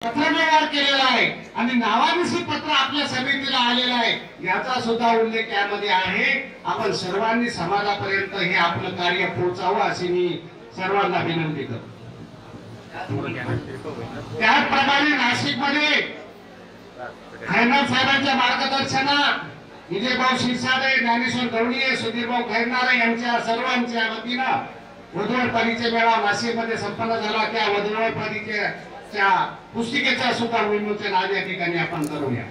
पत्रव्यवहार केलेला आहे आणि नावानिशी पत्र आपल्या समितीला आलेलं आहे, याचा सुद्धा उल्लेख यामध्ये आहे। आपण सर्वांनी समाजापर्यंत हे आपलं कार्य पोहोचावं अशी मी सर्वांना विनंती करतो। त्याचप्रमाणे नाशिकमध्ये खैरनार साहेबांच्या मार्गदर्शनात विजयभाऊ शिरसाटे, ज्ञानेश्वर गवळीये, सुधीरभाऊ खैरनार यांच्या सर्वांच्या वतीनं वधूवर परिचय मेळावा नाशिकमध्ये संपन्न झाला। त्या वधूवर परिचयाच्या पुस्तिकेचा सुद्धा विमोचन आज या ठिकाणी आपण करूया।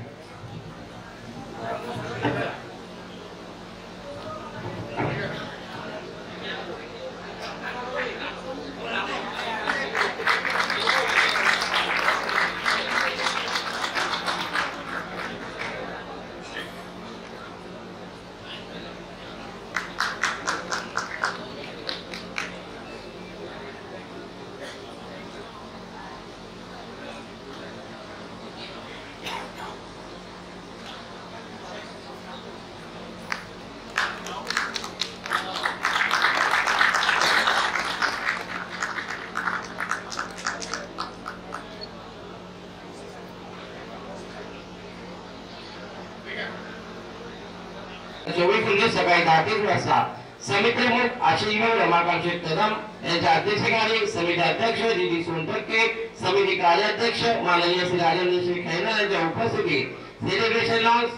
सकाळी 10 वाजता समिती प्रमुख आशिषभाऊ रमाकांत कदम यांच्या अध्यक्षतेखाली समिती अध्यक्ष दीदी सोनटक्के, समिती कार्याध्यक्ष माननीय श्री राजेंद्र श्री खैरनार यांच्या उपस्थितीत सेलिब्रेशन लॉन्स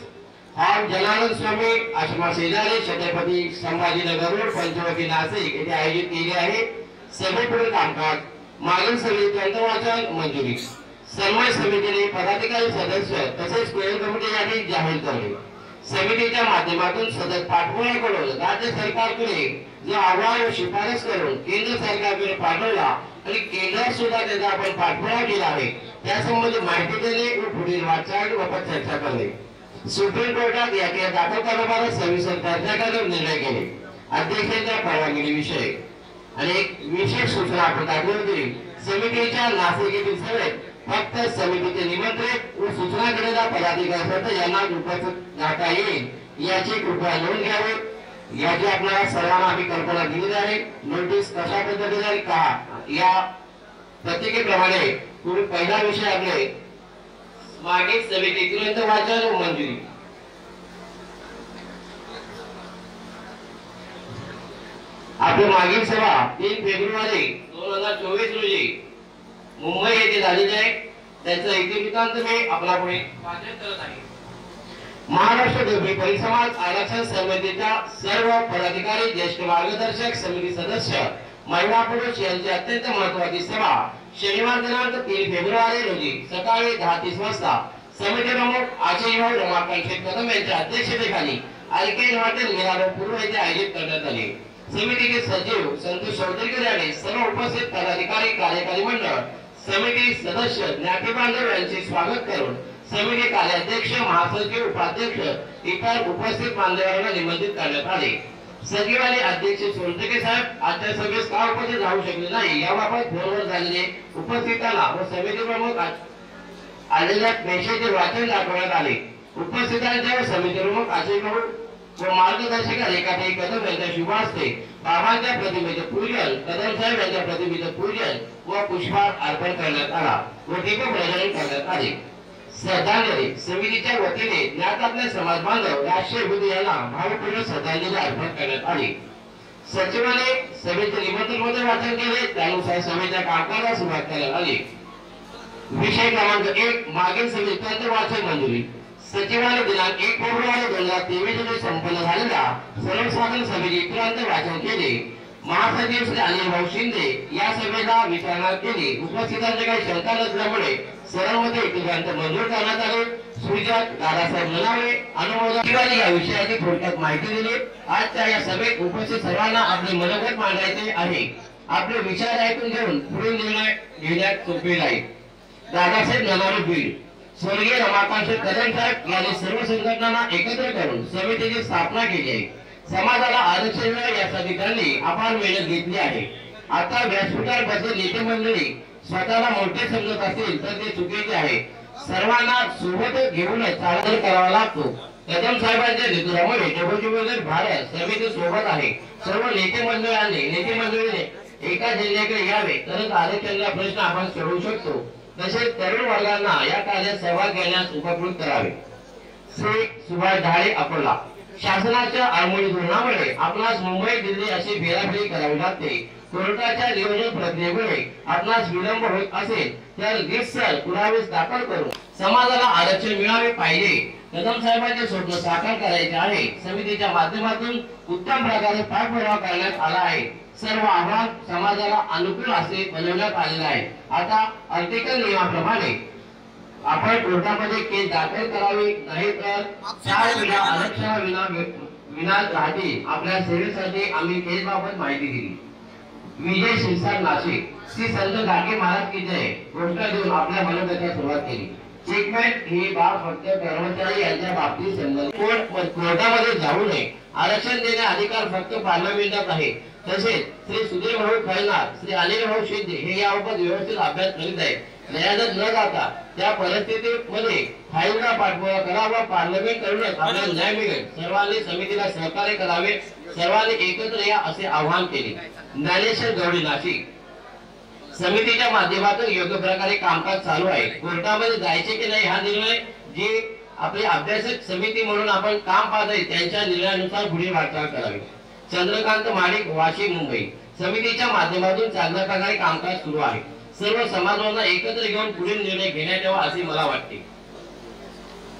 हॉल जलानंद स्वामी आश्रम शेजारी छत्रपती संभाजीनगर रोड पंचवटी नाशिक येथे आयोजित केले आहे। सभेपुढील कामकाज मागील समिती अंतवाचन मंजुरी सन्मान समितीने पदाधिकारी सदस्य तसेच पेयल कमिटीसाठी जाहीर करणे। समितीच्या माध्यमातून सदस्य पाठवण्याकडून राज्य सरकारकडे जो अहवाल व शिफारस करून केंद्र सरकारकडे पाठवला आणि केंद्र सुद्धा त्याचा आपण पाठपुरावा केला आहे, त्यासंबंधी माहिती देणे व पुढील वाटचाल व चर्चा करणे। सुप्रीम कोर्टात याकडे दाखल करण्याबाबत सविस्तर चर्चा करून निर्णय केले। अध्यक्षांच्या परवानगीविषयी आणि एक विशेष सूचना आपण टाकली होती। समितीच्या नाशिक येथील सभेत फक्त समितीचे निमंत्रित व सूचना केलेल्या पदाधिकारी यांना उपस्थित राहता येईल याची कृपया नोंद घ्यावी। याची आपल्याला सर्वांना आम्ही कल्पना दिली आहे। नोटीस कशा पद्धतीने आहे का या पत्रिकेप्रमाणे पुढे पहिला विषय आपले मागील समितीतील वाचन व मंजुरी। आपली मागील सभा 3 फेब्रुवारी 2024 रोजी मुंबई येथे झालेली आहे। त्याचा इतिवृत्तांत मी आपला पुढे वाचन करत आहे। महाराष्ट्र डोबरी परिसमाज आरक्षण समितीच्या सर्व पदाधिकारी, ज्येष्ठ मार्गदर्शक, समिती सदस्य, महिला पुरुष यांची अत्यंत महत्त्वाची सभा शनिवार दिनांक 3 फेब्रुवारी रोजी सकाळी 10:30 वाजता समिती प्रमुख आशिषभाऊ रमाकांत कदम यांच्या अध्यक्षतेखाली आलकेन हॉटेल मिरारो पूर्व येथे आयोजित करण्यात आले। समितीचे सचिव संतोष चौधरी यांनी सर्व उपस्थित पदाधिकारी, कार्यकारी मंडळ, समिती सदस्य, ज्ञाती बांधव यांचे स्वागत करून समिती कार्याध्यक्ष, महासचिव, उपाध्यक्ष इतर उपस्थित बांधवांना निमंत्रित करण्यात आले। सचिव आणि अध्यक्ष सोनटके साहेब आजच्या सभेस का उपस्थित राहू शकले नाही याबाबत फोनवर झालेले उपस्थितांना व समिती प्रमुख आलेल्या पेशेचे वाचन दाखवण्यात आले। उपस्थितांच्या समिती प्रमुख आशिषभाऊ व मार्गदर्शक रेखाताई कदम यांच्या शुभ हस्ते बाबांच्या प्रतिमेचे पूजन, कदम साहेब यांच्या प्रतिमेचे पूजन व पुष्पहार अर्पण करण्यात आला व दीपप्रज्वलन करण्यात आले। श्रद्धांजली समितीच्या वतीने ज्ञातातले समाज बांधव राष्ट्रीय विधी यांना भावपूर्ण श्रद्धांजली अर्पण करण्यात आली। सचिवाने सभेचे निमंत्रण वाचन केले, त्यानुसार सभेच्या कामकाजास सुरुवात करण्यात आली। विषय क्रमांक 1 मागील समितीचे वाचन मंजुरी। सचिवाने दिनांक 1 फेब्रुवारी 2023 रोजी संपन्न झालेल्या सर्वसाधारण सभेचे वाचन केले। महासचिव श्री अनिलभाऊ शिंदे या सभेला विचारणा केली। उपस्थितांचे काही शंका नसल्यामुळे सर्वांमध्ये एकत्रित मंजूर करण्यात आले। सुजात दादासाहेब नलावडे अनुमोदन या विषयाची थोडक्यात माहिती दिली। आजच्या या सभेत उपस्थित सर्वांना आपले मनोगत मांडायचे आहे। आपले विचार ऐकून घेऊन पुढील निर्णय घेण्यात सोपे जाईल। दादासाहेब नलावडे बीड स्वर्गीय रमाकांत कदम साहेब यांनी सर्व संघटनांना एकत्र करून समितीची स्थापना केली आहे। समाजाला आरक्षण यासाठी त्यांनी अपार मेहनत घेतली आहे। आता व्यासपीठावर बसलेली नेते मंडळी स्वतःला मोठे समजत असेल तर ते चुकीचे आहे। सर्वांना सोबत घेऊनच चालना करावा लागतो। कदम साहेबांच्या नेतृत्वामुळे डेमोक्रेटिक भारत समिती सोबत आहे। सर्व नेते मंडळीने एका जिल्ह्याकडे यावे तरच आरक्षणाचा प्रश्न आपण सोडवू शकतो। तसेच तरुण वर्गांना या कार्यात सहभाग घेण्यास उपकृत करावे. श्री सुभाष ढाळे अकोला. शासनाच्या आडमुठी धोरणामुळे आपणास मुंबई दिल्ली अशी फेराफेरी करावी लागते. कोर्टाच्या नियोजन प्रक्रियेमुळे आपणास विलंब होत असेल तर रीतसर पुरावे दाखल करून समाजाला आरक्षण मिळावे पाहिजे. कदम साहेबांचे स्वप्न साकार करायचे आहे. समितीच्या माध्यमातून उत्तम प्रकारे पाठपुरावा करण्यात आला आहे. सर्व आव्हान समाजाला अनुकूल असे बनवण्यात आलेले आहे. आता आर्टिकल नियमाप्रमाणे आपण कोर्टामध्ये केस दाखल करावी, नाही तर 4 महिना आरक्षणाविना राहतील. आपल्या सेवेसाठी आम्ही केस बाबत माहिती दिली. विजय शिरसाट नाशिक. श्री संत गाडगे महाराज की जय घोषणा देऊन आपल्या मनोगताला सुरुवात केली. चेकमेट ही बाब फक्त कर्मचारी यांच्या बाबतीत संबंधित कोर्टामध्ये जाऊ नये. आरक्षण देणे अधिकार फक्त पार्लमेंटात आहे. तसेच श्री सुधीर भाऊ खैरनार, श्री अनिल भाऊ शिंदे हे याबाबत व्यवस्थित अभ्यास करीत आहेत. न्यायालयात न जाता त्या परिस्थितीमध्ये फाईलला पाठपुरावा करा व पार्लमेंट करूनच आपल्याला न्याय मिळेल. सर्वांनी समितीला सहकार्य करावे. सर्वांनी एकत्र या असे आवाहन केले. ज्ञानेश्वर गवळी नाशिक. समितीच्या माध्यमातून योग्य प्रकारे कामकाज चालू आहे. कोर्टामध्ये जायचे की नाही हा निर्णय जे आपली अभ्यासक समिती म्हणून आपण काम पाहत आहे त्यांच्या निर्णयानुसार पुढील वाटचाल करावी. चंद्रकांत माडिक वाशिम मुंबई. समितीच्या माध्यमातून चांगल्या प्रकारे कामकाज सुरू आहे. सर्व समाजांना एकत्र घेऊन पुढील निर्णय घेण्यात यावा असे मला वाटते.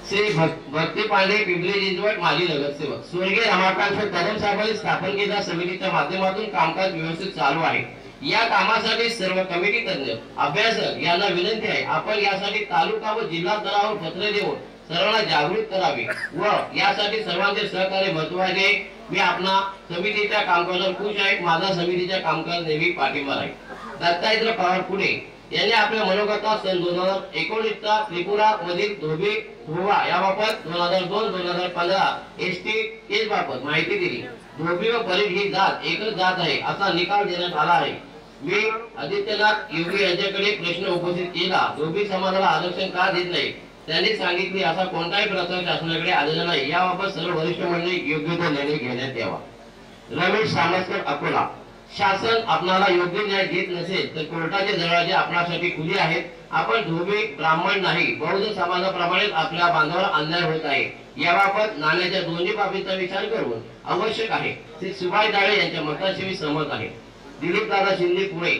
श्री भक्ती पांडे पिंपरी चिंचवड माजी नगरसेवक. स्वर्गीय रमाकांत कदम साहेबांनी स्थापन केलेल्या समितीच्या माध्यमातून कामकाज व्यवस्थित चालू आहे. या कामासाठी सर्व कमिटी तज्ञ अभ्यासक यांना विनंती आहे आपण यासाठी तालुका व जिल्हा स्तरावर पत्र देऊन सर्वांना जागृत करावे व यासाठी सर्वांचे सहकार्य महत्त्वाचे. मी आपणा समितीच्या कामकाजावर खुश आहे. माझा समितीच्या कामकाज नेहमी पाठिंबा आहे. दत्तात्रय पवार पुणे यांनी आपल्या मनोगतात सन 2019चा त्रिपुरा मधील धोबी धोवा याबाबत 2002-2015 एसटी केस बाबत माहिती दिली. धोबी व परीट ही जात एकच जात आहे असा निकाल देण्यात आला आहे. मी आदित्यनाथ योगी यांच्याकडे प्रश्न उपस्थित केला. धोबी समाजाला आरक्षण का देत नाही त्यांनी सांगितले असा कोणताही प्रस्ताव शासनाकडे आलेला नाही. याबाबत सर्व वरिष्ठ मंडळी योग्य तो निर्णय घेण्यात यावा. रमेश सामस्कर अकोला. शासन आपणाला योग्य न्याय देत नसेल तर कोर्टाचे दरवाजे आपणासाठी खुले आहेत. आपण धोबी ब्राह्मण नाही बौद्ध समाजाप्रमाणेच आपल्या बांधवाला अन्याय होत आहे. याबाबत नाण्याच्या दोन्ही बाबींचा विचार करून आवश्यक आहे. श्री सुभाष ढाळे यांच्या मताशी मी सहमत आहे. दिलीप दादा शिंदे पुणे.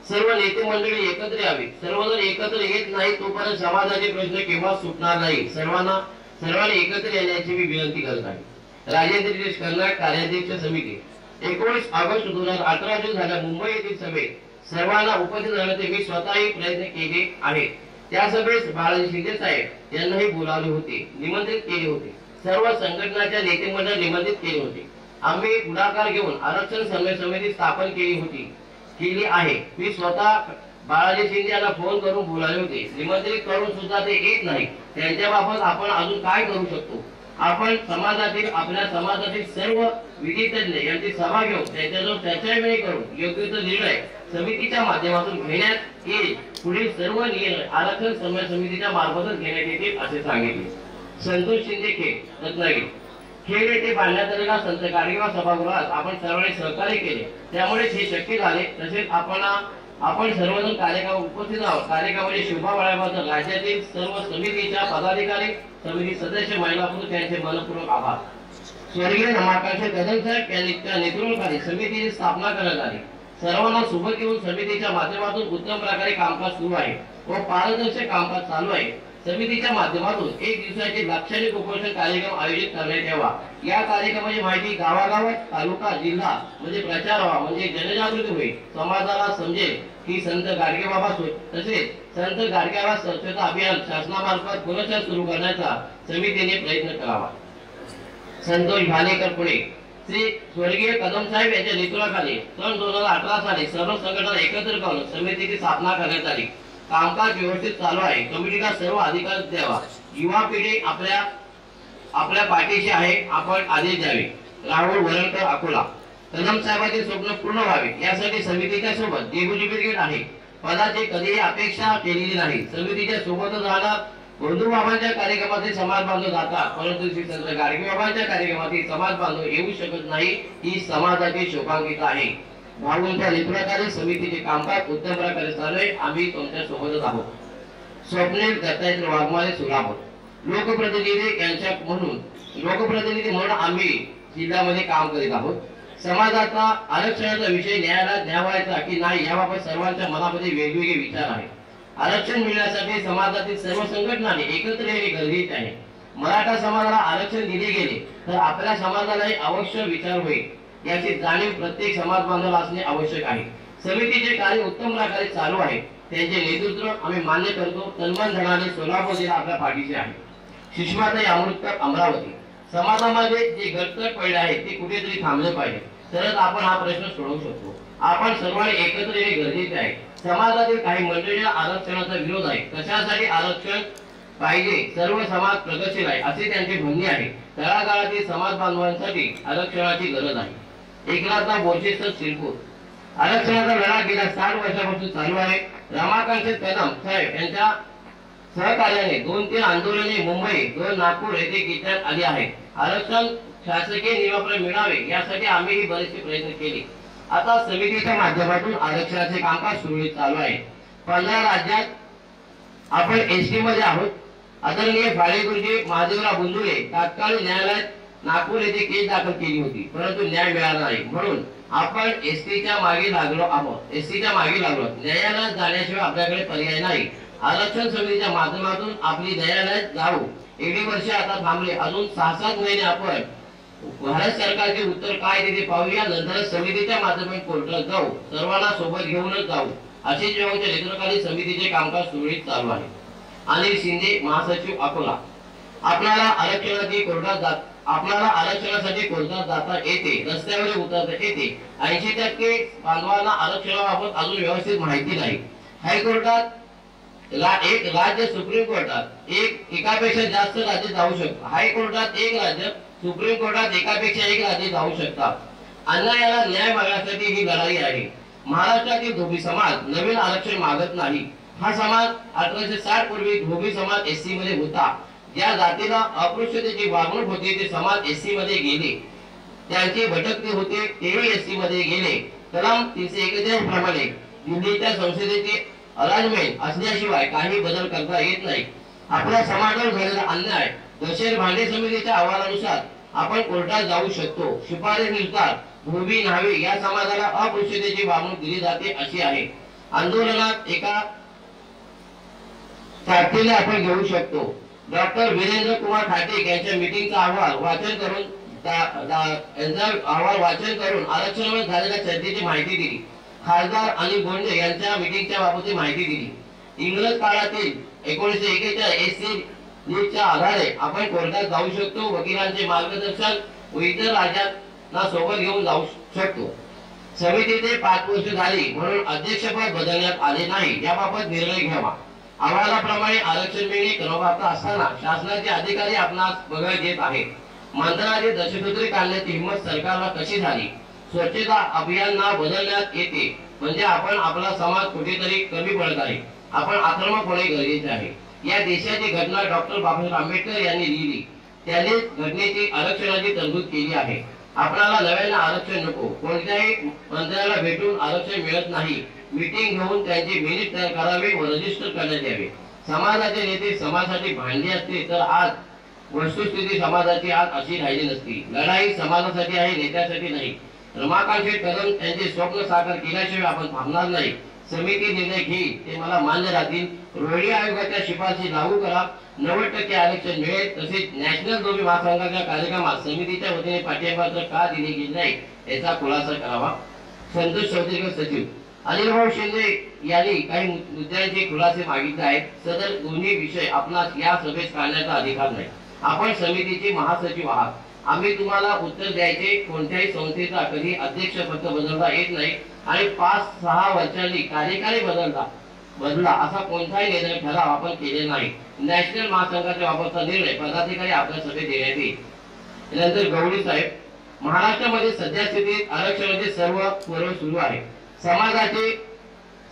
सर्व नेते मंडळी एकत्र यावी. सर्वजण एकत्र येत नाही तोपर्यंत समाजाचे प्रश्न केव्हा सुटणार नाही. सर्वांनी एकत्र येण्याची मी विनंती करत आहे. राजेंद्र कर्नाटक कार्याध्यक्ष समिती. 19 ऑगस्ट 2018 रोजी झाल्या मुंबई येथील सभेत सर्वांना उपस्थित राहण्याचे मी स्वतःही प्रयत्न केले आहेत. त्या सभेस बाळाजी शिंदे साहेब यांनाही बोलावले होते, निमंत्रित केले होते. सर्व संघटनाच्या नेते मंडळ निमंत्रित केले होते. आम्ही पुढाकार घेऊन आरक्षण समन्वय समिती स्थापन केली आहे. मी स्वतः बाळाजी शिंदे यांना फोन करून बोलावले होते. निमंत्रित करून सुद्धा ते येत नाही. त्यांच्या बाबत आपण अजून काय करू शकतो. आपण आपल्या समाजातील सर्व विधी तज्ञ यांची सभा घेऊन त्यांच्याजवळ चर्चा करून योग्य तो निर्णय समितीच्या माध्यमातून घेण्यात येईल. पुढील सर्व निर्णय आरक्षण समन्वय समितीच्या मार्फतच घेण्यात येतील असे सांगितले. संतोष शिंदे खेड रत्नागिरी. खेड येथे बांधण्यात आलेल्या संत गाडगेबाबा सभागृहात आपण सर्वांनी सहकार्य केले त्यामुळे हे शक्य झाले. तसेच आपण सर्वजण कार्यक्रम उपस्थित आहोत. कार्यक्रमाची शोभा वाढवण्याबद्दल राज्यातील सर्व समितीच्या पदाधिकारी समिती सदस्य महिला पुरुष यांचे मनपूर्वक आभार. स्वर्गीय रमाकांत कदम साहेब यांच्या नेतृत्वाखाली समितीची स्थापना करण्यात आली. सर्वांना सोबत घेऊन समितीच्या माध्यमातून उत्तम प्रकारे कामकाज सुरू आहे व पारदर्शक कामकाज चालू आहे. समितीच्या माध्यमातून 1 दिवसाचे लाक्षणिक उपोषण कार्यक्रम आयोजित करण्यात यावा. या कार्यक्रमाची माहिती गावागावात तालुका जिल्हा म्हणजे प्रचार व्हावा म्हणजे जनजागृती होईल. समाजाला समजेल की संत गाडगेबाबा तसेच संत गाडगेबाबा स्वच्छता अभियान शासनामार्फत पुनश्च सुरू करण्याचा समितीने प्रयत्न करावा. संतोष भालेकर पुणे. श्री स्वर्गीय कदम साहेब यांच्या नेतृत्वाखाली सन 2018 साली सर्व संघटना एकत्र करून समितीची स्थापना करण्यात आली. कामकाज व्यवस्थित चालू आहे. कमिटीला सर्व अधिकार द्यावा. युवा पिढी आपल्या पाठीशी आहे. आपण आदेश द्यावे. राहुल वरळकर अकोला. कदम साहेबांचे स्वप्न पूर्ण व्हावे यासाठी समितीच्या सोबत देवजीबिरगेट आहे. पदाची कधीही अपेक्षा केलेली नाही. समितीच्या सोबतच राहणार. बंधू बाबांच्या कार्यक्रमातील समाज बांधव जातात परंतु श्री संत गाडगेबाबांच्या कार्यक्रमातील समाज बांधव येऊ शकत नाही. ही समाजाची शोभांकिता आहे. भाऊंच्या नेतृत्वाखाली समितीचे कामकाज उत्तम प्रकारे चालू आहे. आम्ही तुमच्या सोबतच आहोत. स्वप्नील दत्तात्रय वाघमारे सोलापूर. लोकप्रतिनिधी म्हणून आम्ही जिल्ह्यामध्ये काम करीत आहोत. समाजाचा आरक्षणाचा विषय न्यायालयात न्यावायचा की नाही याबाबत सर्वांच्या मनामध्ये वेगवेगळे विचार आहेत. आरक्षण मिळण्यासाठी समाजातील सर्व संघटनांनी एकत्र येणे गरजेचे आहे. मराठा समाजाला आरक्षण दिले गेले तर आपल्या समाजालाही अवश्य विचार होईल याची जाणीव प्रत्येक समाज बांधवाला असणे आवश्यक आहे. समितीचे कार्य उत्तम प्रकारे चालू आहे. त्यांचे नेतृत्व आम्ही मान्य करतो. तन्मन धनाने सोलापूर जिल्हा आपल्या पाठीशी आहे. सुषमाताई अमृतकर अमरावती. समाजामध्ये जे घटतट पडले आहे ते कुठेतरी थांबले पाहिजे तरच आपण हा प्रश्न सोडवू शकतो. आपण सर्वांनी एकत्र येणे गरजेचे आहे. समाजातील काही मंडळींना आरक्षणाचा विरोध आहे. कशासाठी आरक्षण पाहिजे? सर्व समाज प्रगतशील आहे असे त्यांचे म्हणणे आहे. तळागाळातील समाज बांधवांसाठी आरक्षणाची गरज आहे. एकनाथराव बोरसे सर शिरपूर. आरक्षणाचा लढा गेल्या 60 वर्षापासून चालू आहे. रमाकांत कदम साहेब यांच्या सहकार्याने 2-3 आंदोलने मुंबई 2 नागपूर येथे घेण्यात आली आहेत. आरक्षण शासकीय नियमाप्रमाणे मिळावे यासाठी आम्हीही बरेचसे प्रयत्न केले. आता समितीच्या माध्यमातून आरक्षणाचे कामकाज सुरळीत चालू आहे. 15 राज्यात आपण एसटी मध्ये आहोत. आदरणीय फाळेगुरुजी महादेवराव बुंदुले तात्काळ न्यायालयात नागपूर येथे केस दाखल केली होती परंतु न्याय मिळाला नाही. म्हणून आपण एसटीच्या मागे लागलो आहोत. न्यायालयात जाण्याशिवाय आपल्याकडे पर्याय नाही. आरक्षण समितीच्या माध्यमातून आपली न्यायालयात जाऊ. एवढी वर्षे आता थांबले. अजून 6-7 महिने आपण भारत सरकारचे उत्तर काय ते पाहूया. नंतर समितीच्या माध्यमातून कोर्टात जाऊ. सर्वांना सोबत घेऊनच जाऊ. अशी जेव्हाच्या नेतृत्वाखाली समितीचे कामकाज सुरळीत चालू आहे. अनिल शिंदे महासचिव अकोला. आपल्याला आरक्षणासाठी कोर्टात जाता येते. रस्त्यावर उतरता येते. 80% बांधवांना आरक्षणाबाबत अजून व्यवस्थित माहिती नाही. हायकोर्टात एक राज्य सुप्रीम कोर्टात एकापेक्षा जास्त राज्य जाऊ शकतात. हायकोर्टात एक राज्य सुप्रीम कोर्टात एकापेक्षा एक राज्य जाऊ शकतात. अन्यायाला न्याय मागण्यासाठी ही लढाई आहे. महाराष्ट्रातील धोबी समाज नवीन आरक्षण मागत नाही. हा समाज 1860 पूर्वी धोबी समाज एससी मध्ये होता. ज्या जातीला अस्पृश्यतेची वागणूक होती ते समाज एससी मध्ये गेले. त्यांची भटकती होते तेही एससी मध्ये गेले. कलम 341 प्रमाणे दिल्लीच्या संसदेचे अरेंजमेंट असल्याशिवाय काही बदल करता येत नाही. आपल्या समाजावर झालेला अन्याय दशेर भांडे समितीच्या अहवालानुसार आपण कोर्टात जाऊ शकतो. शिफारशीनुसार धोबी न्हावे या समाजाला अस्पृश्यतेची वागणूक दिली जाते अशी आहे. आंदोलनात एका तारखेला आपण घेऊ शकतो. डॉक्टर वीरेंद्र कुमार ठाटे यांच्या मीटिंगचा अहवाल वाचन करून आरक्षणावर झालेल्या चर्चेची माहिती दिली. खासदार अनिल बोंडे यांच्या मीटिंगच्या बाबतची माहिती दिली. इंग्रज काळातील 1941 एससी लीगच्या आधारे आपण कोर्टात जाऊ शकतो. वकिलांचे मार्गदर्शन व इतर राज्यांना सोबत घेऊन जाऊ शकतो. समितीचे 5 वर्ष झाली म्हणून अध्यक्षपद बदलण्यात आले नाही. याबाबत निर्णय घ्यावा. अहवालाप्रमाणे आरक्षण मिळणे क्रमप्राप्त असताना शासनाचे अधिकारी आपणास बघत येत आहेत. मंत्रालयाचे दशसूत्री काढण्याची हिंमत सरकारला कशी झाली? स्वच्छता अभियान नाव बदलण्यात येते म्हणजे आपण आपला समाज कुठेतरी कमी पडत आहे. आपण आक्रमक होणे गरजेचे आहे. या देशाची घटना डॉक्टर बाबासाहेब आंबेडकर यांनी लिहिली. त्यांनीच घटनेची आरक्षणाची तरतूद केली आहे. आपल्याला नव्याने आरक्षण नको. कोणत्याही मंत्र्याला भेटून आरक्षण मिळत नाही. मीटिंग घेऊन त्यांची मिनिट तयार करावी व रजिस्टर करण्यात यावे. समाजाचे नेते समाजासाठी भांडले असते तर आज वस्तुस्थिती समाजाची आज अशी राहिली नसती. लढाई समाजासाठी आहे, नेत्यासाठी नाही. रमाकांत कदम यांचे स्वप्न साकार केल्याशिवाय आपण थांबणार नाही. समिती निर्णय घेईल ते मला मान्य राहतील. रोहिणी आयोगाच्या शिफारशी लागू करा. 90% आरक्षण मिळेल. तसेच नॅशनल धोबी महासंघाच्या कार्यक्रमात समितीच्या वतीने पाठिंबा का दिले गेले नाही याचा खुलासा करावा. संतोष चौधरी सचिव. अनिलभाऊ शिंदे यांनी काही मुद्द्यांचे खुलासे मागितले आहेत. सदर दोन्ही विषय आपणास या सभेत काढण्याचा अधिकार नाही. आपण समितीचे महासचिव आहात. आम्ही तुम्हाला उत्तर द्यायचे. कोणत्याही संस्थेचा कधी अध्यक्ष पद बदलता येत नाही आणि 5-6 वर्षांनी कार्यकारी बदलला असा कोणताही निर्णय ठराव आपण केले नाही. नॅशनल महासंघाच्या बाबतचा निर्णय पदाधिकारी आपल्या सभेत देण्यात येईल. नंतर गवळी साहेब. महाराष्ट्रामध्ये सध्या स्थितीत आरक्षणाचे सर्व पर्व सुरू आहे. समाजाची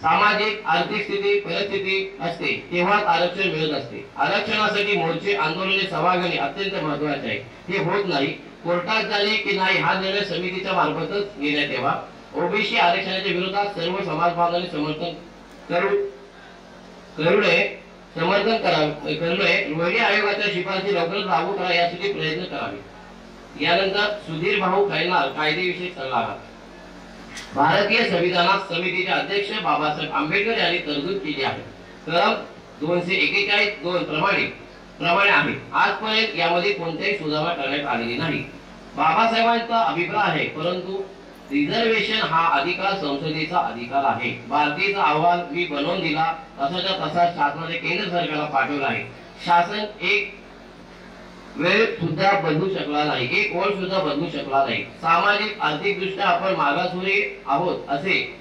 सामाजिक आर्थिक स्थिती परिस्थिती असते तेव्हा आरक्षण मिळत असते. आरक्षणासाठी मोर्चे आंदोलने सभा घेणे अत्यंत महत्वाचे आहे. हे होत नाही. कोर्टात जाणे की नाही हा निर्णय समितीच्या मार्फतच घेण्यात यावा. ओबीसी आरक्षणाच्या विरोधात सर्व समाज बांधवांनी समर्थन करू नये. समर्थन करलोय. रोहिणी आयोगाच्या शिफारशी लवकरच लागू करा यासाठी प्रयत्न करावे. यानंतर सुधीर भाऊ खैरनार कायदेविषयक सल्लागार. भारतीय संविधानात समितीचे अध्यक्ष बाबासाहेब आंबेडकर यांनी तरतूद केली आहे. कलम 241(2) प्रमाणे आहे. आजपर्यंत यामध्ये कोणत्याही सुधारणा करण्यात आलेली नाही. बाबासाहेबांचा अभिप्राय आहे, परंतु रिझर्वेशन हा अधिकार संसदेचा अधिकार आहे. भारतीयचा अहवाल मी बनवून दिला तसाच्या तसा शासनाने केंद्र सरकारला पाठवला आहे. शासन एक वेळ सुद्धा बदलू शकला नाही, एक ओळ सुद्धा बदलू शकला नाही. सामाजिक आर्थिक दृष्ट्या आपण मागासवर्गीय आहोत असे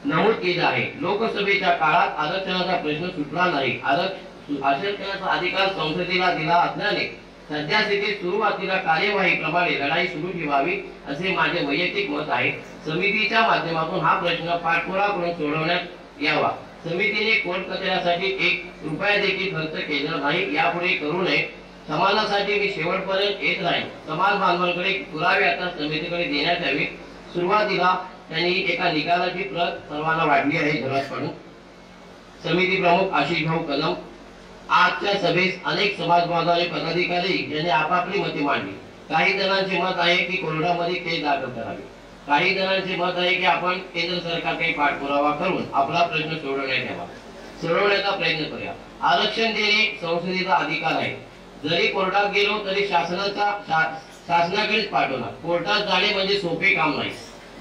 नमूद केले आहे. लोकसभेच्या काळात आरक्षणाचा प्रश्न सुटला नाही. आरक्षणाचा अधिकार संसदेला दिला असल्याने सध्या स्थितीत सुरुवातीला कार्यवाहीप्रमाणे लढाई सुरू ठेवावी असे माझे वैयक्तिक मत आहे. समितीच्या माध्यमातून हा प्रश्न पाठपुरावा करून सोडवण्यात यावा. समितीने कोर्ट कचेऱ्यासाठी 1 रुपया देखील खर्च केला नाही. यापुढे करू नये. समाजासाठी मी शेवटपर्यंत येत राहीन. समाज बांधवांकडे पुरावे आता समितीकडे देण्यात यावे. सुरुवातीला त्यांनी एका निकालाची प्रत सर्वांना वाटली आहे झेरॉक्स काढून. समिती प्रमुख आशिष भाऊ कदम. आजच्या सभेस अनेक समाज बांधव पदाधिकारी यांनी आपापली मते मांडली. काही जणांचे मत आहे की कोर्टामध्ये केस दाखल करावी. काही जणांचे मत आहे की आपण केंद्र सरकारकडे पाठपुरावा करून आपला प्रश्न सोडवण्याचा प्रयत्न करूया. आरक्षण देणे संसदेचा अधिकार आहे. जरी कोर्टात गेलो तरी शासनाकडेच पाठवणार. कोर्टात जाणे म्हणजे सोपे काम नाही.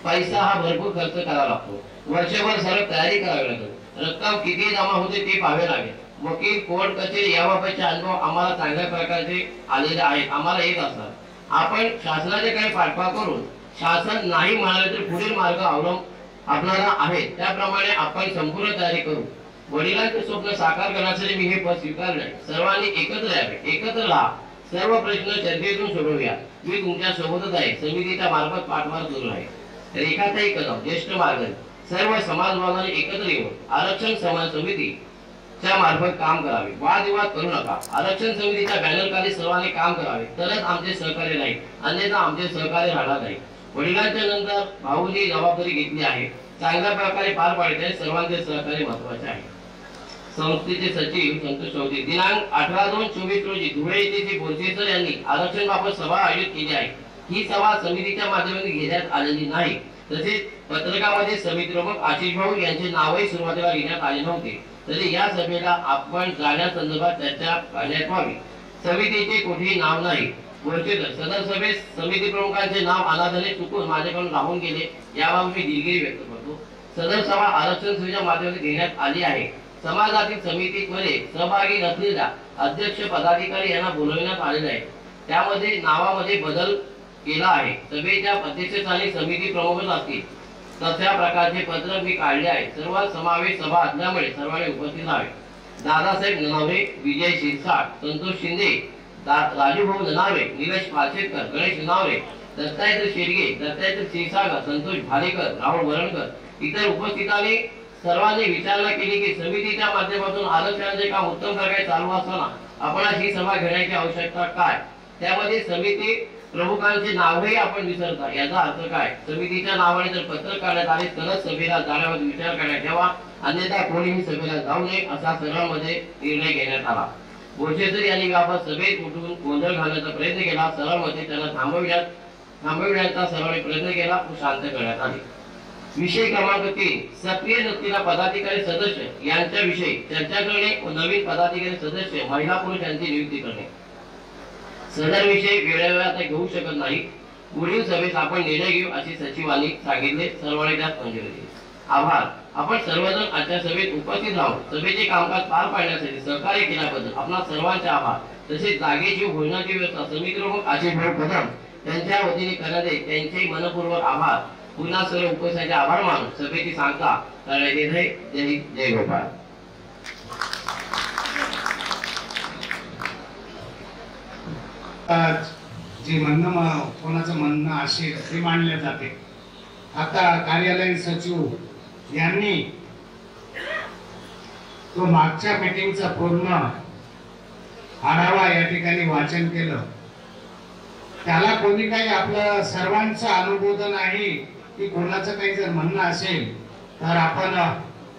पैसा हा भरपूर खर्च करावा लागतो. वर्षभर सर्व तयारी करावी लागते. रक्कम किती जमा होते ते पाहावे लागेल. वकील, कोर्ट कचेरी याबाबतचे अनुभव आम्हाला चांगल्या प्रकारचे आलेले आहेत, आम्हाला येत असतात. आपण शासनाचे काही पाठपुरावा करून शासन नाही म्हणाले तर पुढील मार्ग आपणारा आहे त्याप्रमाणे आपण संपूर्ण तयारी करू. वडिलांचे स्वप्न साकार करण्यासाठी मी हे पद स्वीकारले. सर्वांनी एकत्र यावे, एकत्र राहा. सर्व प्रश्न चर्चेतून सोडवूया. मी तुमच्या सोबतच आहे. समितीच्या मार्फत पाठपुरावा सुरू आहे. रेखाताई कदम, ज्येष्ठ मार्गदर्शक. सर्व समाज बांधवांनी एकत्र येऊन आरक्षण समितीच्या मार्फत काम करावे. वादविवाद करू नका. आरक्षण समितीच्या बॅनर खाली सर्वांनी काम करावे, तरच आमचे सहकार्य नाही, अन्यथा आमचे सहकार्य राहणार नाही. वडिलांच्या नंतर भाऊंनी जबाबदारी घेतली आहे, चांगल्या प्रकारे पार पाडत आहे. सर्वांचे सहकार्य महत्वाचे आहे. संस्थेचे सचिव संतोष चौधरी. दिनांक 18/2/24 रोजी धुळे येथे बोरसेकर यांनी आरक्षण बाबत सभा आयोजित केली आहे. ही सभा समितीच्या माध्यमातून घेण्यात आलेली नाही. तसेच पत्रकामध्ये समिती प्रमुख आशिष भाऊ यांचे नावही सुरुवातीला घेण्यात आले नव्हते. तरी या सभेला आपण जाण्यासंदर्भात चर्चा करण्यात यावी. समितीचे कोठेही नाव नाही. बोरसेकर, सदर सभेत समिती प्रमुखांचे नाव अनाथाने चुकून माझ्याकडून राहून गेले, याबाबत मी दिलगिरी व्यक्त करतो. सदर सभा आरक्षण समितीच्या माध्यमातून घेण्यात आली आहे. समाजातील समितीमध्ये सहभागी नसलेल्या अध्यक्ष पदाधिकारी यांना बोलवण्यात आलेले आहे. त्यामध्ये नावामध्ये बदल केला आहे. सभेच्या अध्यक्षस्थानी समिती प्रमुखच असतील. तशा प्रकारचे पत्रक मी काढले आहे. सर्व समावेश सभा असल्यामुळे सर्वांनी उपस्थित राहावे. दादासाहेब ननावरे, विजय शिरसाट, संतोष शिंदे, राजूभाऊ ननावरे, निलेश पालशेटकर, गणेश ननावरे, दत्तात्रय शेडगे, दत्तात्रय क्षीरसागर, संतोष भालेकर, राहुल वरणकर इतर उपस्थितांनी सर्वांनी विचारणा केली की समितीच्या माध्यमातून आरक्षणाचे काम उत्तम प्रकारे चालू असताना आपणास ही सभा घेण्याची आवश्यकता काय. त्यामध्ये समिती प्रमुखांचे नावही आपण विसरता. याचा अर्थ काय. समितीच्या नावाने जर पत्रक काढण्यात आले तरच सभेला जाण्यावर विचार करण्यात यावा, अन्यथा कोणीही सभेला जाऊ नये असा सर्वांमध्ये निर्णय घेण्यात आला. बोरसेकर यांनी याबाबत सभेत उठून गोंधळ घालण्याचा प्रयत्न केला. सर्वांमध्ये त्यांना थांबविण्याचा सर्वांनी प्रयत्न केला व शांत करण्यात आले. विषय क्रमांक 3, सक्रिय नसलेला पदाधिकारी सदस्य यांच्याविषयी चर्चा करणे व नवीन पदाधिकारी सदस्य महिला पुरुष यांची नियुक्ती करणे. सदर विषय वेळेवर घेऊ शकत नाही. पुढील सभेत आपण निर्णय घेऊ असे सचिवांनी सांगितले. सर्वांनी त्यात मंजुरी दिली. आभार. आपण सर्वजण आजच्या सभेत उपस्थित राहून सभेचे कामकाज पार पाडण्यासाठी सहकार्य केल्याबद्दल आपणा सर्वांचे आभार. तसेच जागेची भोजनाची व्यवस्था समिती प्रमुख आशिष भाऊ कदम यांच्या वतीने करण्यात येईल, त्यांचे मनपूर्वक आभार. पुन्हा सर्व उपस्थितांचे आभार मानून सभेची सांगता करण्यात येत आहे. जय हिंद, जय गोपाळ. जे म्हणणं कोणाचं म्हणणं असेल ते मांडले जाते. आता कार्यालयीन सचिव यांनी तो मागच्या मीटिंगचा पूर्ण आढावा या ठिकाणी वाचन केलं. त्याला कोणी काही आपलं सर्वांचं अनुमोदन आहे की कोणाचं काही जर म्हणणं असेल तर आपण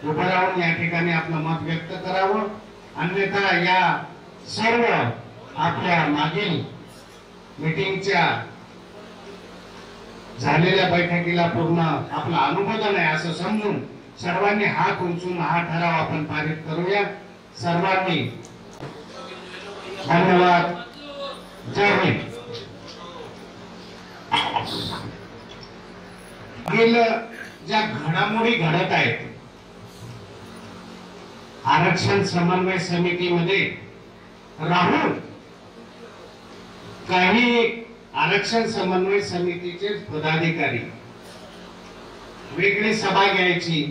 उभं राहून या ठिकाणी आपलं मत व्यक्त करावं अन्यथा या सर्व आपल्या मागील मीटिंगच्या झालेल्या बैठकीला पूर्ण आपला अनुमोदन आहे असं समजून सर्वांनी हात उंचून हा ठराव आपण पारित करूया. सर्वांनी धन्यवाद. जय हिंद. मागील ज्या घडामोडी घडत आहेत आरक्षण समन्वय समितीमध्ये राहून काही आरक्षण समन्वय समितीचे पदाधिकारी वेगळी सभा घ्यायची,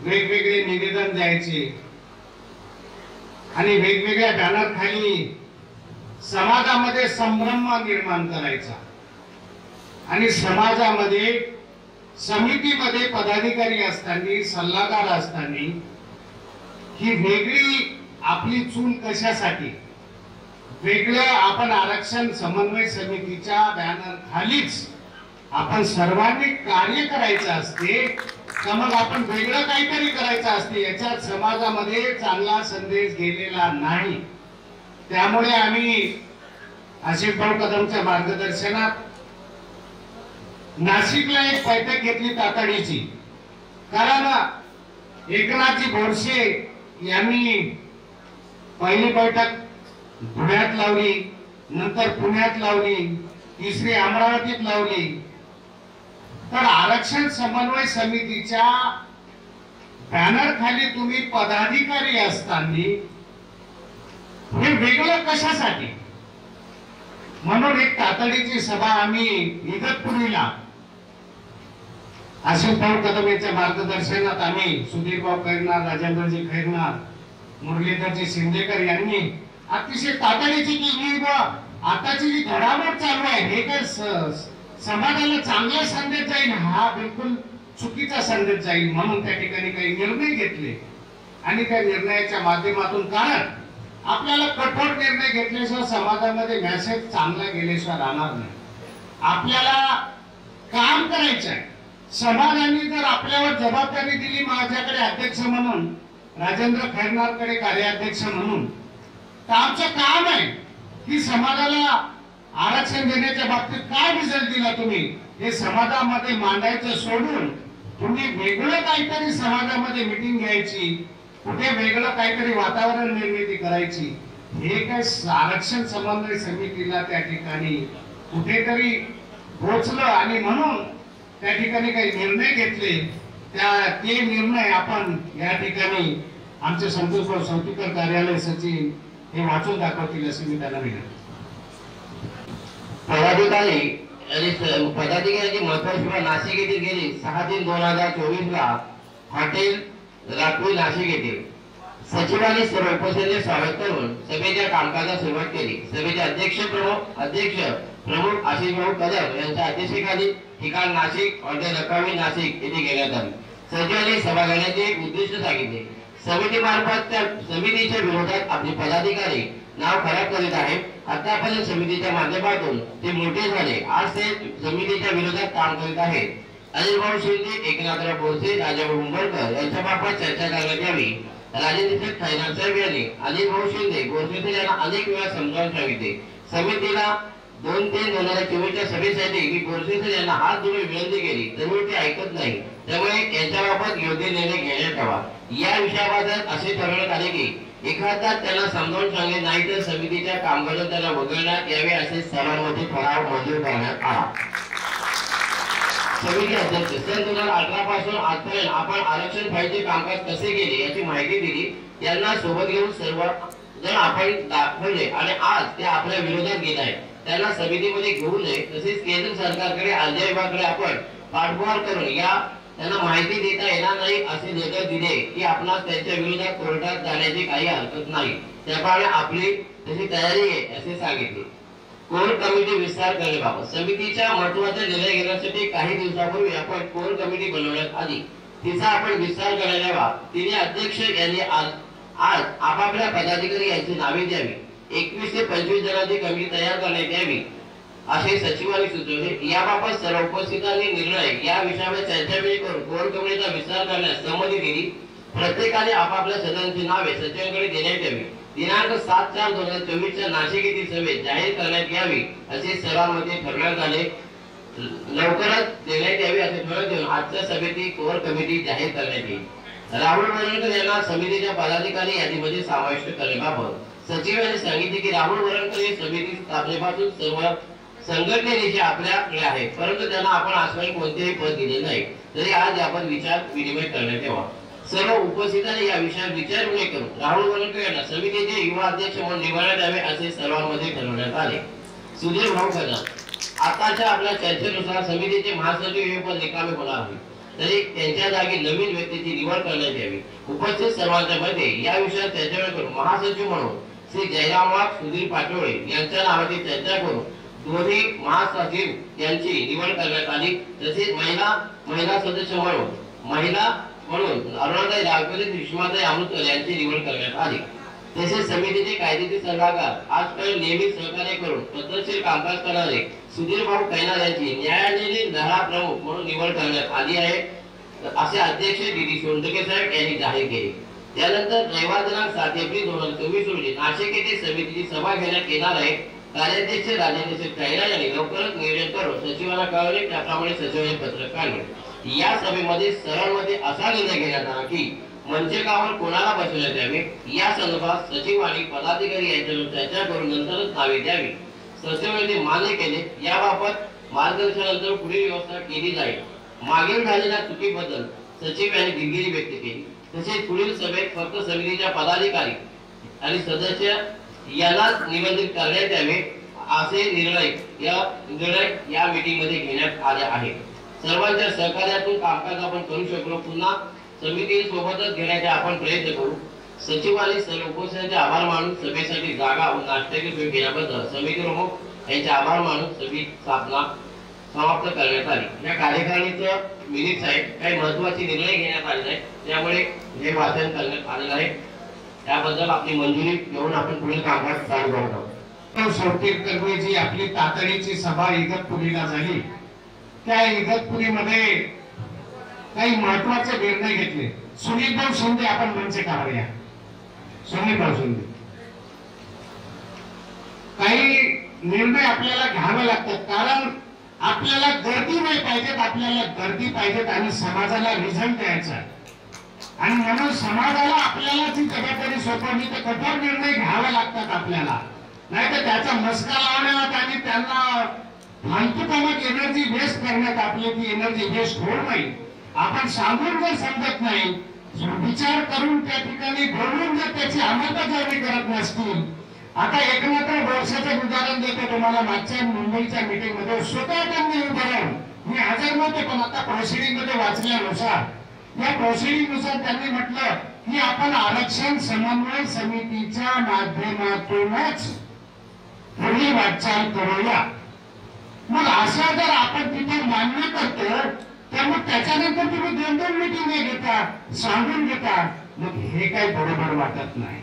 वेगवेगळे निवेदन द्यायचे आणि वेगवेगळ्या बॅनर खाली समाजामध्ये संभ्रम निर्माण करायचा आणि समाजामध्ये समितीमध्ये पदाधिकारी असताना सल्लागार असताना ही वेगळी आपली चूल कशासाठी वेगळं आपण आरक्षण समन्वय समितीच्या बॅनर खालीच आपण सर्वांनी कार्य करायचं असते का मग आपण वेगळं काहीतरी करायचं असते याच्यात समाजामध्ये चांगला संदेश गेलेला नाही. त्यामुळे आम्ही आशिष भाऊ कदमच्या मार्गदर्शनात नाशिकला एक बैठक घेतली तातडीची. कारण एकनाथजी बोरसे यांनी पहिली बैठक धुळ्यात लावली, नंतर पुण्यात लावली, तिसरी अमरावतीत लावली. तर आरक्षण समन्वय समितीच्या बॅनर खाली तुम्ही पदाधिकारी असताना हे वेगळं कशासाठी म्हणून एक तातडीची सभा आम्ही इगतपुरीला आशिष भाऊ कदम यांच्या मार्गदर्शनात आम्ही सुधीरभाऊ खैरनार, राजेंद्रजी खैरनार, मुरलीधरजी शिंदेकर यांनी अतिशय तातडीची केली. आताची जी घडामोड चालू आहे हे काय समाजाला चांगला संदेश जाईल हा बिलकुल चुकीचा संदेश जाईल म्हणून त्या ठिकाणी काही निर्णय घेतले आणि त्या निर्णयाच्या माध्यमातून कारण आपल्याला कठोर निर्णय घेतल्याशिवाय समाजामध्ये मेसेज चांगला गेल्याशिवाय राहणार नाही. आपल्याला काम करायचं आहे. समाजाने जर आपल्यावर जबाबदारी दिली माझ्याकडे अध्यक्ष म्हणून, राजेंद्र खैरनारकडे कार्याध्यक्ष म्हणून, तर आमचं काम आहे की समाजाला आरक्षण देण्याच्या बाबतीत काय रिझल्ट दिला तुम्ही हे समाजामध्ये मांडायचं सोडून तुम्ही वेगळं काहीतरी समाजामध्ये मीटिंग घ्यायची, कुठे वेगळं काहीतरी वातावरण निर्मिती करायची. हे काय आरक्षण समन्वय समितीला त्या ठिकाणी कुठेतरी पोहोचलं आणि म्हणून त्या ठिकाणी काही निर्णय घेतले. ते निर्णय आपण या ठिकाणी आमचे संतोषभाऊ सौतीकर कार्यालय सचिव हे वाचून दाखवतील असे मी त्यांना विनंती. पदाधिकाऱ्यांची महत्वाची सभा नाशिक येथे गेली 6/3/2024 ला हॉटेल राखवी नाशिक येथे सचिवांनी सर्व उपस्थितांचे स्वागत करून सभेच्या कामकाजास सुरुवात केली. सभेचे अध्यक्ष प्रमुख आशिष भाऊ कदम यांच्या अध्यक्षतेखाली ठिकाण नाशिक हॉटेल राखवी नाशिक येथे घेण्यात आले. सचिवांनी सभा घेण्याचे उद्दिष्ट सांगितले. समितीमार्फत त्या समितीच्या विरोधात आपले पदाधिकारी नाव खराब करीत आहे. आतापर्यंत समितीच्या माध्यमातून ते मोठे झाले, आज ते समितीच्या विरोधात काम करीत आहेत. अनिल भाऊ शिंदे, एकनाथराव बोरसे, राजाभाऊ उंबरकर यांच्याबाबत चर्चा करण्यात यावी. राजेंद्र खैरनार साहेब यांनी अनिल भाऊ शिंदे, बोरसे यांना अनेक वेळा समजावून सांगितले. समितीला 2/3/2024 सभेसाठी मी बोरसे यांना हात जोडून विनंती केली तरी ते ऐकत नाही. त्यामुळे यांच्याबाबत योग्य निर्णय घेण्यात यावा. या विषयाबाबत असे ठरवण्यात आले की एखादा त्यांना समजावून सांगले नाही तर समितीच्या कामकाजात त्यांना वगळण्यात यावे असे सर्वांमध्ये ठराव मंजूर करण्यात आला. समिती अध्यक्ष सन 2018 पासून आजपर्यंत आपण आरक्षण फाईलचे कामकाज कसे केले याची माहिती दिली. यांना सोबत घेऊन सर्व जण आपण दाखवले आणि आज ते आपल्या विरोधात घेत आहेत. त्यांना समितीमध्ये घेऊ नये. तसेच केंद्र सरकारकडे आरोग्य विभागाकडे आपण पाठपुरावा करून त्यांना माहिती देता येणार नाही असे लेटर दिले की आपणास त्यांच्या विरोधात कोर्टात जाण्याची काही हरकत नाही. त्याप्रमाणे आपली तशी तयारी आहे असे सांगितले. कोर कमिटी विस्तार करण्याबाबत समितीच्या महत्त्वाचा निर्णय घेण्यासाठी काही दिवसापूर्वी आपण कोर कमिटी बनवण्यात आली. तिचा आपण विस्तार करण्यात यावा. तिने अध्यक्ष यांनी आज आपापल्या पदाधिकारी यांची नावे द्यावी. 21 ते 25 जणांची कमिटी तयार करण्यात यावी असे सचिवांनी सुचवले. याबाबत सर्व उपस्थितांनी निर्णय या विषयावर चर्चा करून कोर कमिटीचा विस्तार करण्यास संमती दिली. प्रत्येकाने आपापल्या सदस्यांची नावे सचिवांकडे देण्यात यावी. दिनांक 7/4/2024 नाशिक येथील सभेत जाहीर करण्यात यावी असे सर्वांमध्ये ठरवण्यात आले. लवकरच देण्यात यावी असे ठरवण्यात येऊन आजच्या सभेची कोर कमिटी जाहीर करण्यात येईल. राहुल वरणकर यांना समितीच्या पदाधिकारी यादीमध्ये समाविष्ट करण्याबाबत सचिवांनी सांगितले की राहुल वरणकर हे समिती स्थापनेपासून सर्व संघटनेचे आपल्याकडे आहे, परंतु त्यांना आपण आजपर्यंत कोणतेही पद दिले नाही. तरी आज आपण विचार विनिमय करण्यात यावा. सर्व उपस्थितांनी या विषयावर विचार विनिमय करून राहुल वरणकर यांना समितीचे युवा अध्यक्ष म्हणून निवडण्यात यावे असे सर्वांमध्ये ठरवण्यात आले. सुधीर भाऊ खन्ना, आताच्या आपल्या चर्चेनुसार समितीचे महासचिव हे पद रिकामे होणार आहे, तरी त्यांच्या जागी नवीन व्यक्तीची निवड करण्यात यावी. उपस्थित सर्वांच्या मध्ये या विषयावर चर्चा करून महासचिव म्हणून श्री जयराम सुधीर पाटोळे यांच्या नावाची चर्चा करून दोन्ही महासचिव यांची निवड करण्यात आली. तसेच महिला सदस्य म्हणून अरुणाताई रावकरे, सुषमाताई अमृतकर यांची निवड करण्यात आली. तसेच समितीचे कायदेशीर सल्लागार आजपर्यंत नियमित सहकार्य करून पद्धतशीर कामकाज करणारे सुधीर भाऊ खैनार यांची न्यायालयीन धडा प्रमुख म्हणून निवड करण्यात आली आहे असे अध्यक्ष डी सोनटके साहेब यांनी जाहीर केले. त्यानंतर रविवार दिनांक 7 एप्रिल 2024 रोजी नाशिक येथे समितीची सभा घेण्यात येणार आहे. कार्याध्यक्ष राजेंद्र खैनार यांनी लवकरच नियोजन करून सचिवांना कळवले, त्याप्रमाणे सचिवांनी पत्रक काढले. या सभेमध्ये सर्वांमध्ये असा निर्णय घेण्यात आला की मंचकावर कोणाला बसवण्यात यावे या संदर्भात सचिव आणि पदाधिकारी यांच्यावर चर्चा करून नंतरच नावे द्यावी. सचिवांनी मान्य केले. याबाबत मार्गदर्शनानंतर पुढील व्यवस्था केली जाईल. मागील झालेल्या चुकीबद्दल सचिव यांनी दिलगिरी व्यक्त केली. तसेच पुढील सभेत फक्त समितीच्या पदाधिकारी आणि सदस्य यांना निबंधित करण्यात यावे असे निर्णय या मीटिंग मध्ये घेण्यात आले आहे. सर्वांच्या सहकार्यातून कामकाज आपण करू शकलो. पुन्हा समिती सोबतच घेण्याचे आपण प्रयत्न करू. सचिवांनी सर्व उपस्थितांचे आभार मानून सभेसाठी जागा व नाश्त्याची सोय केल्याबद्दल समिती प्रमुख यांचे आभार मानून सभेची स्थापना समाप्त करण्यात आली. या कार्यकारिणीचं मिनिट्स आहेत. काही महत्त्वाचे निर्णय घेण्यात आले आहेत, त्यामुळे हे वाचन करण्यात आलेलं आहे. त्याबद्दल आपली मंजुरी घेऊन आपण पुढील कामकाज चालू करत आहोत. शेवटी जी आपली तातडीची सभा इगतपुरीला झाली, त्या इगतपुरीमध्ये काही महत्वाचे निर्णय घेतले. सुनीलभाऊ शिंदे, आपण मंच कावर या. सुनीलभाऊ शिंदे, काही निर्णय आपल्याला घ्यावे लागतात, कारण आपल्याला गर्दी नाही पाहिजेत, आपल्याला गर्दी पाहिजेत आणि समाजाला रिझल्ट द्यायचा. आणि म्हणून समाजाला आपल्याला जी जबाबदारी सोपवली तर कठोर निर्णय घ्यावे लागतात आपल्याला. नाहीतर त्याचा मस्का लावण्यात आणि त्यांना फालतू कामात एनर्जी वेस्ट करण्यात आपली ती एनर्जी वेस्ट होऊ नये. आपण सांगून जर समजत नाही, विचार करून त्या ठिकाणी बोलून जर त्याची अंमलबजावणी करत नसतील. आता एकनाथराव बोरसेचं उदाहरण देतो तुम्हाला. मागच्या मुंबईच्या मीटिंग मध्ये स्वतः त्यांनी उभं राहून, मी हजर नव्हते पण आता प्रोसिडिंग मध्ये वाचल्यानुसार, या प्रोसिडिंग नुसार त्यांनी म्हटलं की आपण आरक्षण समन्वय समितीच्या माध्यमातूनच पुढील वाटचाल करूया. मग असं जर आपण तिथे मान्य करतो तर मग त्याच्यानंतर तुम्ही 2-2 मीटिंग घेता, सांगून घेता, मग हे काही बरोबर वाटत नाही.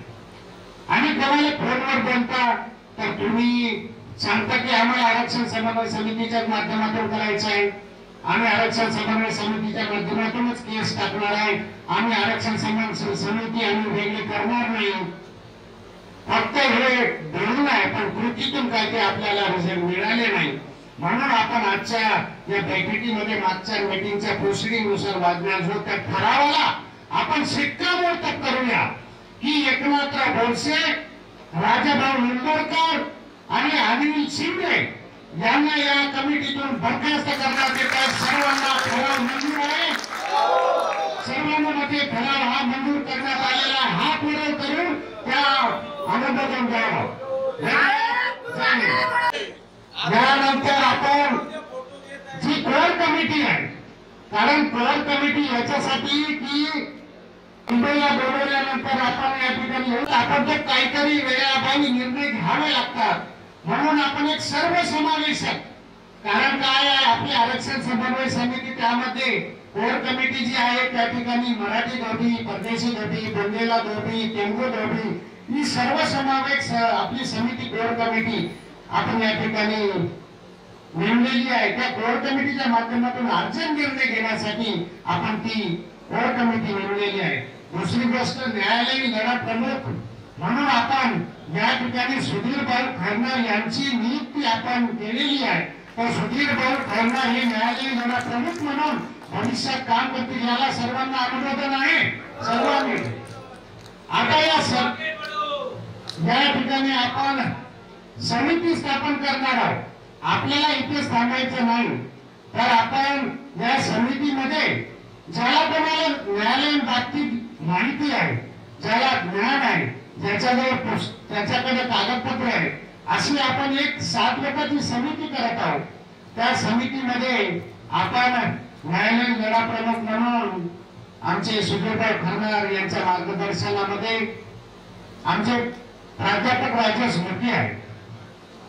आणि कोणाला फोनवर बोलता तर तुम्ही सांगता की आम्हाला आरक्षण समन्वय समितीच्या माध्यमातून करायचं आहे, आम्ही आरक्षण समन्वय समितीच्या माध्यमातूनच केस टाकणार आहे, आम्ही आरक्षण समन्वय समिती आम्ही वेगळी करणार नाही. फक्त हे बोलणं आहे, पण कृतीतून काय ते आपल्याला रिझल्ट मिळाले नाही. म्हणून आपण आजच्या या बैठकीमध्ये मागच्या मीटिंगच्या प्रोसिडिंग नुसार वाजण्याजो त्या ठरावाला आपण शिक्कामोर्तब करूया की एकनाथराव बोरसे, राजाभाऊ इंदोरकर आणि अनिल शिंदे यांना या कमिटीतून बरखास्त करण्यात येत आहे. सर्वांना ठराव मंजूर आहे. सर्वांमध्ये ठराव हा मंजूर करण्यात आलेला आहे. हा ठराव करून त्या अनुमोदन द्यावं. त्यानंतर आपण जी कोर कमिटी आहे, कारण कोर कमिटी याच्यासाठी की मुंबईला बोलवल्यानंतर आपण या ठिकाणी आपण तर काहीतरी वेळाभावी निर्णय घ्यावे लागतात. म्हणून आपण एक सर्वसमावेशक, कारण काय आहे आपली आरक्षण समन्वय समिती, त्यामध्ये कोर कमिटी जी आहे त्या ठिकाणी मराठी धोबी, परदेशी धोबी, बुंदेला धोबी, तेलुगू धोबी, ही सर्वसमावेश आपली समिती कोर कमिटी आपण या ठिकाणी नेमलेली आहे. त्या कोर कमिटीच्या माध्यमातून अर्जंट निर्णय घेण्यासाठी आपण ती कोर कमिटी नेमलेली आहे. दुसरी गोष्ट न्यायालयीन लढा प्रमुख म्हणून आपण या ठिकाणी सुधीर भाऊ खैरनार यांची नियुक्ती आपण केलेली आहे. तर सुधीर भाऊ खैरनार हे न्यायालयीन लढा प्रमुख म्हणून भविष्यात काम करतील याला सर्वांना अनुमोदन आहे सर्वांनी. आता या ठिकाणी आपण समिती स्थापन करणार आहोत. आपल्याला इथेच थांबायचं नाही. तर आपण या समितीमध्ये ज्याला कोणाला न्यायालयीन बाबतीत माहिती आहे, ज्याला ज्ञान आहे, त्याच्याकडे कागदपत्र आहे, अशी आपण एक 7 लोकांची समिती करत आहोत. त्या समितीमध्ये आपण न्यायालयीन लढा प्रमुख म्हणून आमचे सुधीरभाऊ खैरनार यांच्या मार्गदर्शनामध्ये आमचे प्राध्यापक राजेश मोठी आहे.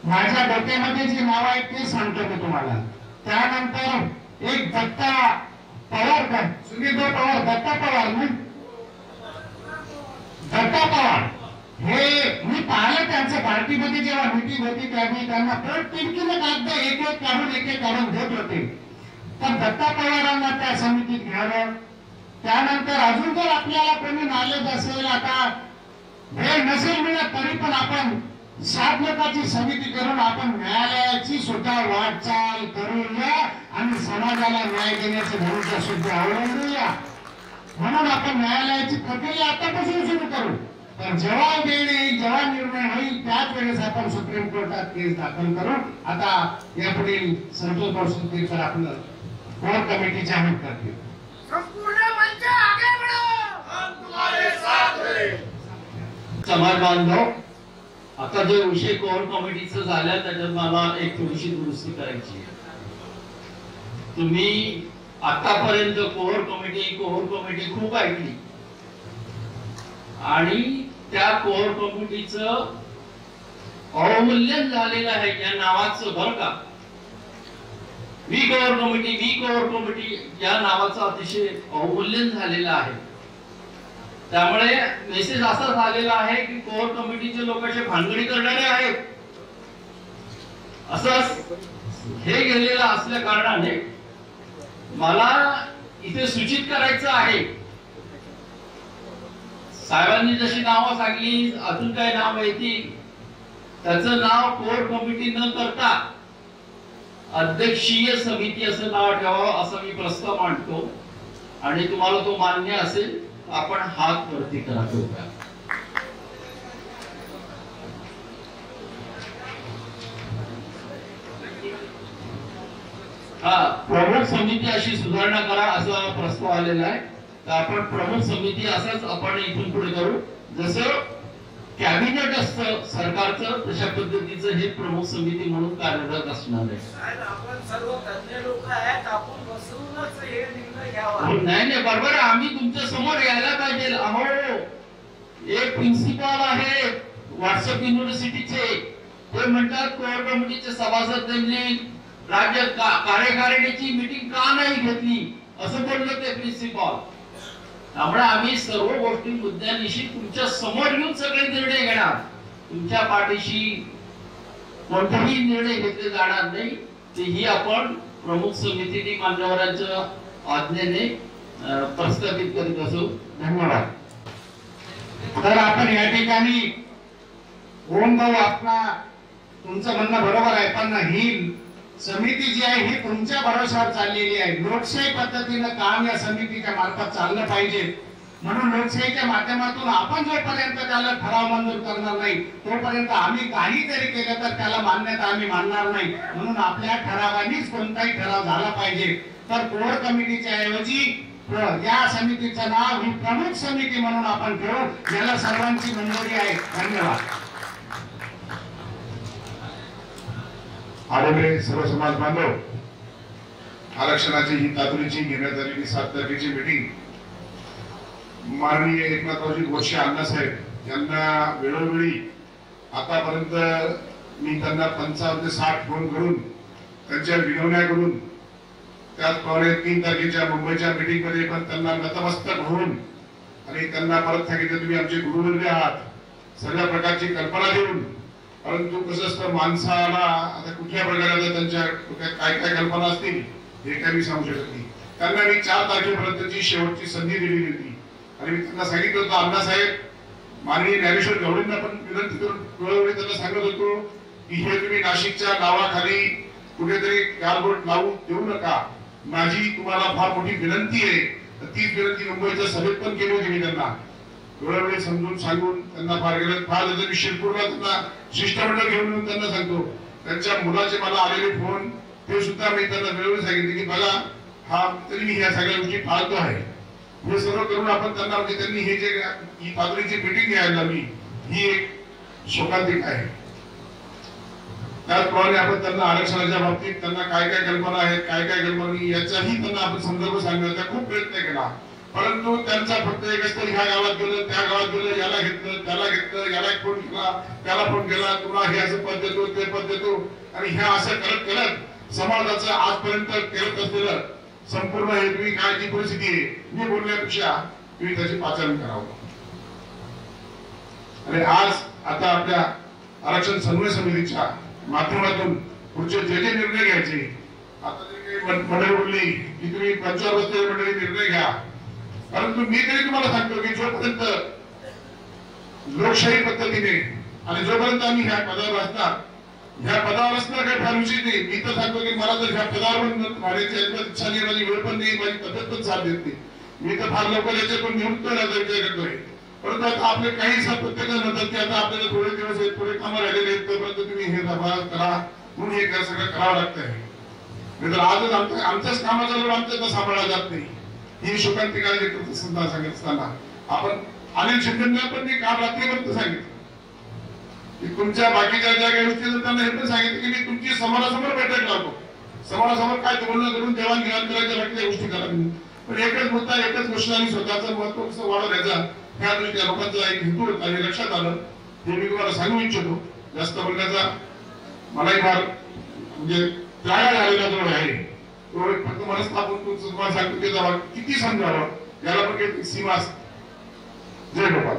माझ्या डोक्यामध्ये जे नाव आहे ते सांगतो मी तुम्हाला. त्यानंतर एक दत्ता पवार, सुनीलभाऊ पवार, दत्ता पवार ना, दत्ता पवार हे मी पाहिलं त्यांच्या पार्टीमध्ये जेव्हा मीटिंग होती त्यावेळी त्यांना प्रत्येकीने कागद एक काढून देत होते. तर दत्ता पवारांना त्या समितीत घ्यावं. त्यानंतर अजून जर आपल्याला कोणी नॉलेज असेल, आता वेळ नसेल मिळत तरी पण आपण 7 लोकांची समिती करून आपण न्यायालयाची सुद्धा वाटचाल करूया आणि समाजाला न्याय देण्याची भूमिका सुद्धा अवलंबूया. म्हणून आपण न्यायालयाची प्रक्रिया आतापासून सुरू करू. तर जेव्हा वेळ येईल, जेव्हा निर्णय होईल त्याच वेळेस आपण सुप्रीम कोर्टात केस दाखल करू. आता यापुढील संतोष भाऊ सुरतीकर आपलं कोर कमिटी जाहीर करतील. समाज बांधव, आता जो विषय कोर कमिटीचा झाला त्याच्यात मला एक थोडीशी दुरुस्ती करायची आहे. तुम्ही आतापर्यंत कोर कमिटी खूप ऐकली आणि त्या कोर कमिटीचं अवमूल्यन झालेलं आहे या नावाचं, बरं का. वी कोर कमिटी या नावाचं अतिशय अवमूल्यन झालेलं आहे. त्यामुळे मेसेज असा झालेला आहे की कोर कमिटीचे लोक असे भानगडी करणारे आहेत असं हे गेलेलं असल्या कारणाने मला इथे सूचित करायचं आहे. साहेबांनी जशी नावं सांगली, अजून काय नाव येतील त्याचं नाव कोर कमिटी न करता अध्यक्षीय समिती असं नाव ठेवावं असं मी प्रस्ताव मांडतो. आणि तुम्हाला तो मान्य असेल आपण हात वरती करा. प्रमुख समिती अशी सुधारणा करा असा प्रस्ताव आलेला आहे. तर आपण प्रमुख समिती असंच आपण इथून पुढे करू. जसं कॅबिनेट असतं सरकारचं तशा पद्धतीचं हे प्रमुख समिती म्हणून कार्यरत असणार आहे. आपण सर्व तज्ञ लोक आहेत, आपण बसूनच हे निर्णय घ्यावा. नाही बरोबर, आम्ही तुमच्या समोर यायला पाहिजे. अहो, एक प्रिन्सिपल आहे व्हॉट्सअप युनिव्हर्सिटीचे, ते म्हणतात कोर कमिटीचे सभासद त्यांनी राज्य कार्यकारिणीची मीटिंग का नाही घेतली असं बोललं ते प्रिन्सिपल. त्यामुळे आम्ही सर्व गोष्टी मुद्द्यांशी तुमच्या समोर येऊन सगळे निर्णय घेणार. तुमच्या पाठीशी कोणताही निर्णय घेतले जाणार नाही. तेही आपण प्रमुख समितीने मान्यवरांच्या आज्ञेने प्रस्थापित करीत असू. धन्यवाद. तर आपण या ठिकाणी ओम भाऊ, आपला तुमचं म्हणणं बरोबर आहे, पण ही समिती जी आहे ही तुमच्या भरोश्यावर चाललेली आहे. लोकशाही पद्धतीनं काम या समितीच्या मार्फत चाललं पाहिजे. म्हणून लोकशाहीच्या माध्यमातून आपण जोपर्यंत त्याला ठराव मंजूर करणार नाही तोपर्यंत आम्ही काहीतरी केलं तर त्याला मान्यता आम्ही मानणार नाही. म्हणून आपल्या ठरावानीच कोणताही ठराव झाला पाहिजे. तर कोर कमिटीच्या ऐवजी या समितीचं नाव ही प्रमुख समिती म्हणून आपण ठेवू. याला सर्वांची मंजुरी आहे. धन्यवाद. आदरणीय सर्व समाज बांधव, आरक्षणाची ही तातडीची घेण्यात आलेली 7 तारखेची मीटिंग माननीय एकनाथरावजी गोडसे अण्णासाहेब यांना वेळोवेळी आतापर्यंत मी त्यांना 55 ते 60 फोन करून त्यांच्या विनवण्या करून त्याचप्रमाणे 3 तारखेच्या मुंबईच्या मीटिंग मध्ये पण त्यांना नतमस्तक होऊन आणि त्यांना परत सांगितलं तुम्ही आमचे गुरुवर्य आहात, सगळ्या प्रकारची कल्पना देऊन. परंतु कसं असतं माणसाला आता कुठल्या प्रकारे त्यांच्या काय काय कल्पना असतील हे काही मी सांगू शकत नाही. त्यांना मी 4 तारखेपर्यंतची शेवटची संधी दिलेली होती आणि मी त्यांना सांगितलं होतं, अण्णासाहेब माननीय ज्ञानेश्वर गवळींना पण विनंती करून वेळोवेळी त्यांना सांगत होतो की हे तुम्ही नाशिकच्या नावाखाली कुठेतरी गारबोट लावू देऊ नका. माझी तुम्हाला फार मोठी विनंती आहे. तीच विनंती मुंबईच्या सभेत पण केली होती मी त्यांना वेळोवेळी समजून सांगून त्यांना फार गेलं. फार मी शिरपूरला त्यांना शिष्टमंडळ घेऊन येऊन त्यांना सांगतो. त्यांच्या मुलाचे मला आलेले फोन ते सुद्धा मी त्यांना वेळोवेळी सांगितले की बघा हा तरी मी ह्या सगळ्या गोष्टी पाळतो आहे. हे सर्व करून आपण त्यांना म्हणजे त्यांनी हे जे ही पातळीची मिटिंग घ्यायला लावली ही एक शोकांतिक आहे. त्याचप्रमाणे आपण त्यांना आरक्षणाच्या बाबतीत त्यांना काय काय कल्पना आहेत काय काय कल्पना नाही याचाही त्यांना आपण संदर्भ सांगण्याचा खूप प्रयत्न केला. परंतु त्यांचा फक्त एक असतं ह्या गावात गेलं त्या गावात गेलं याला घेतलं त्याला घेतलं याला फोन केला त्याला फोन केला तुला हे असं पद देतो ते पद देतो आणि ह्या असं करत करत समाजाचं आजपर्यंत करत असलेलं संपूर्ण हे तुम्ही काय जी परिस्थिती आहे मी बोलण्यापेक्षा तुम्ही त्याचे पाचारण करावं. आणि आज आता आपल्या आरक्षण समन्वय समितीच्या माध्यमातून पुढचे जे जे निर्णय घ्यायचे आता जे काही मंडळी बोलली की तुम्ही पंचायत बसलेले मंडळी निर्णय घ्या. परंतु मी तरी तुम्हाला सांगतो की जोपर्यंत लोकशाही पद्धतीने आणि जोपर्यंत आम्ही ह्या पदावर असणार ह्या पदावर असणार काही फार विषय नाही. मी तर सांगतो की मला जर ह्या पदावर राहण्याची अजिबात इच्छा नाही माझी वेळ पण नाही माझी पद्धत पण साथ देत नाही. मी तर फार लवकर याच्यातून निवृत्त राहण्याचा विचार करतोय. परंतु आता आपले काही प्रत्येकाला म्हणतात की आता आपल्याला थोडे दिवस आहेत थोडे कामं राहिलेले आहेत तोपर्यंत तुम्ही हे करा म्हणून हे सगळं करावं लागतंय. नाहीतर आजच आमच्याच कामाचा लोक आमच्याकडे सांभाळला जात नाही. ही शोकांतिका सुद्धा सांगत असताना आपण अनिल शिंदेना पण मी काल रात्रीपर्यंत सांगितलं की तुमच्या बाकीच्या ज्या काही गोष्टी त्यांना हे पण सांगितलं की मी तुमची समोरासमोर बैठक लावतो. समोरासमोर काय बोलणं करून देवाणघेवाण करायच्या बाकीच्या गोष्टी करा. पण एकच मुद्दा एकच गोष्ट आणि स्वतःचं महत्व कसं वाढवण्याचा ह्या दृष्टीने लोकांचा एक हेतू होता हे लक्षात आलं. हे मी तुम्हाला सांगू इच्छितो. जास्त बोलण्याचा मलाही फार म्हणजे त्रागा झालेला जवळ आहे. फक्त मनस्थापन तुम्हाला सांगतो की किती समजावं याला पण काही सीमा असते. जय गोपाल.